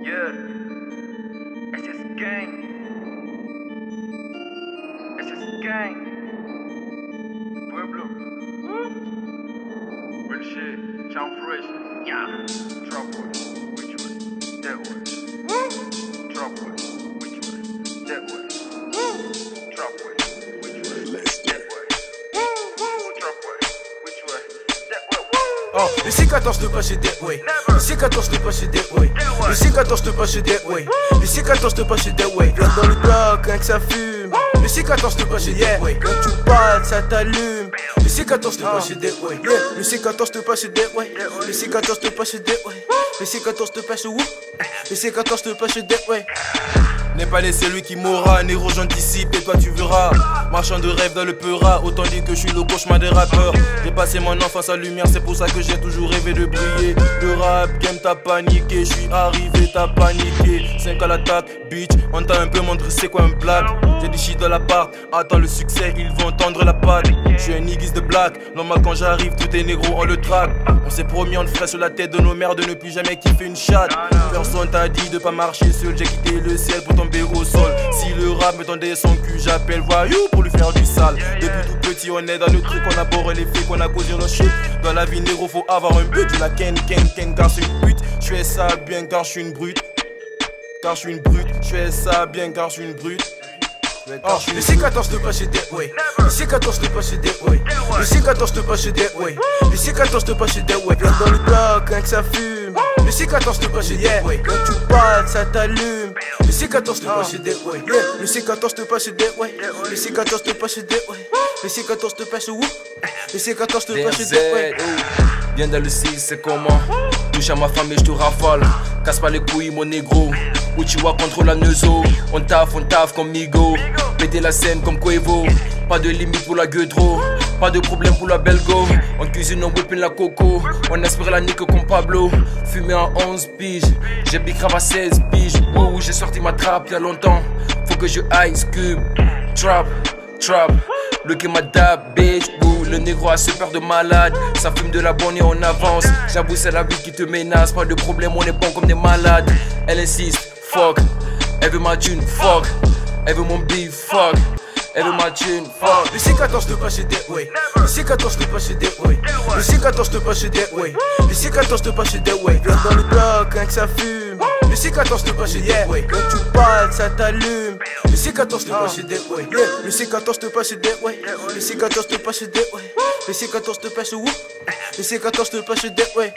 Yeah, SS Gang. SS Gang. Pueblo. Real shit. Sound fresh. Yeah. Drop one. Which way? That way. Drop one. Which way? That way. Drop one. Which way? That way. Drop one. Which way? That way. Oh, le C14 te passe that way. Le C14 te passe that way. Le C14 te passe that way. Le C14 te passe that way. Viens dans le bloc, rien que ça fume. Le C14 te passe that way. Quand tu parles, ça t'allume. Le C14 te passe that way. Le C14 te passe that way. Le C14 te passe that way. Le C14 te passe où? Le C14 te passe that way. N'aie pas laissé lui qui mourra, Négro j'anticipe et toi tu verras. Marchand de rêve dans le peura, autant dire que je suis le cauchemar des rappeurs. J'ai passé mon enfance à lumière, c'est pour ça que j'ai toujours rêvé de briller. Le rap game t'as paniqué, je suis arrivé t'as paniqué. 5 à l'attaque, bitch, on t'a un peu montré c'est quoi un blague. J'ai des shit dans l'appart, attends le succès, ils vont tendre la patte. Je suis un niggas de black, normal quand j'arrive tout est négro, on le traque. On s'est promis on ferait sur la tête de nos mères de ne plus jamais kiffer une chatte. Personne t'a dit de pas marcher seul, j'ai quitté le ciel pour tomber au sol. Si le rap me tendait son cul, j'appelle voyou pour lui faire du sale. Depuis tout petit on est dans le truc, on a boré les faits, qu'on a causé nos shit. Dans la vie négro faut avoir un but, la ken car c'est une pute. Je fais ça bien car je suis une brute. Car je suis une brute, je fais ça bien car je suis une brute. Oh, le C14 te passe that way. Le C14 te passe that way. Le C14 te passe that way. Le C14 te passe that way. Viens dans le bloc, rien que ça fume. Le C14 te passe that way. Quand tu parles, ça t'allume. Le C14 te passe that way. Le C14 te passe that way. Le C14 te passe that way. Le C14 te passe où? Le C14 te passe that way. Viens dans le 6, c'est comment? Touche à ma femme et je te rafale. Casse pas les couilles mon négro. Uchiwa contre la Neuzo. On taffe comme Migo. Péter la scène comme Quavo. Pas de limite pour la Gueudreau. Pas de problème pour la Belgo. On cuisine, on whipping la coco. On aspire la nique comme Pablo. Fumé en 11 piges. J'ai big grave à 16 piges. Oh, j'ai sorti ma trappe y'a longtemps. Faut que je ice cube. Trap. Le game dab, bitch. Le négro a ce peur de malade. Ça fume de la bonne et on avance. J'avoue c'est la vie qui te menace. Pas de problème, on est bon comme des malades. Elle insiste, fuck. Elle veut ma thune, fuck. Elle veut mon beef, fuck. Elle veut ma thune, fuck. Le C14 te passe that way. Le C14 te passe that way. Le C14 te passe that way. Le C14 te passe that way. Viens dans le bloc, rien que ça fume. Le C14 te passe that way. Quand tu parles, ça t'allume. Le C14 te passe that way. Le C14 te passe that way. Le C14 te passe that way. Le C14 te passe où? Le C14 te passe that way.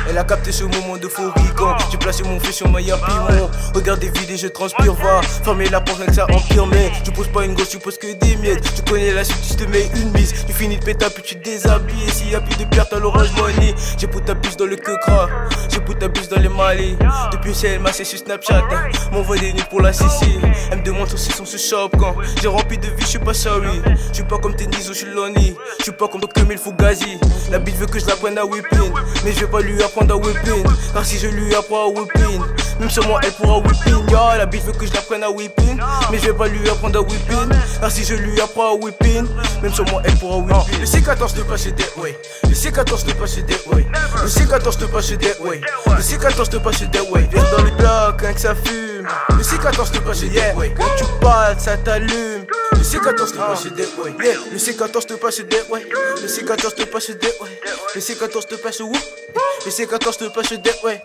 Elle a capté ce moment d'euphorie quand j'ai placé mon feu sur ma yapimon. Regarde des vidéos, je transpire, va fermer la porte, rien que ça empire. Mais tu poses pas une gosse, tu poses que des miettes. Tu connais la suite, je te mets une mise. Tu finis de péter, puis tu te déshabilles. S'il y a plus de pertes à l'orange money. J'ai pour ta buse dans le quecra. J'ai pour ta buse dans les Mali. Depuis c'est elle m'a sur Snapchat. M'envoie des nudes pour la CC. Elle me demande si son se chope quand j'ai rempli de vie, je suis pas sorry. Je suis pas comme Tennis ou je suis Lonnie. Je suis pas comme Dr. Mil Fugazi. La bitch veut que je l'apprenne à whipping. Mais je vais pas lui apprendre à whipping. Car si je lui apprends à whipping, même sur moi elle pourra whipping. La bitch veut que je l'apprenne à whipping. Mais je vais pas lui apprendre à whipping. Car si je lui apprends à whipping, même sur moi elle pourra whipping. Le C14 te passe that way. Le C14 te passe that way. Le C14 te passe that way. Le C14 te passe that way. Viens dans le bloc, rien que ça fume. Le C14 te passe that way. Quand tu parles, ça t'allume. Le C14 te passe that way. Le C14 te passe that way. Le C14 te passe that way. Le C14 te passe où? Le C14 te passe that way.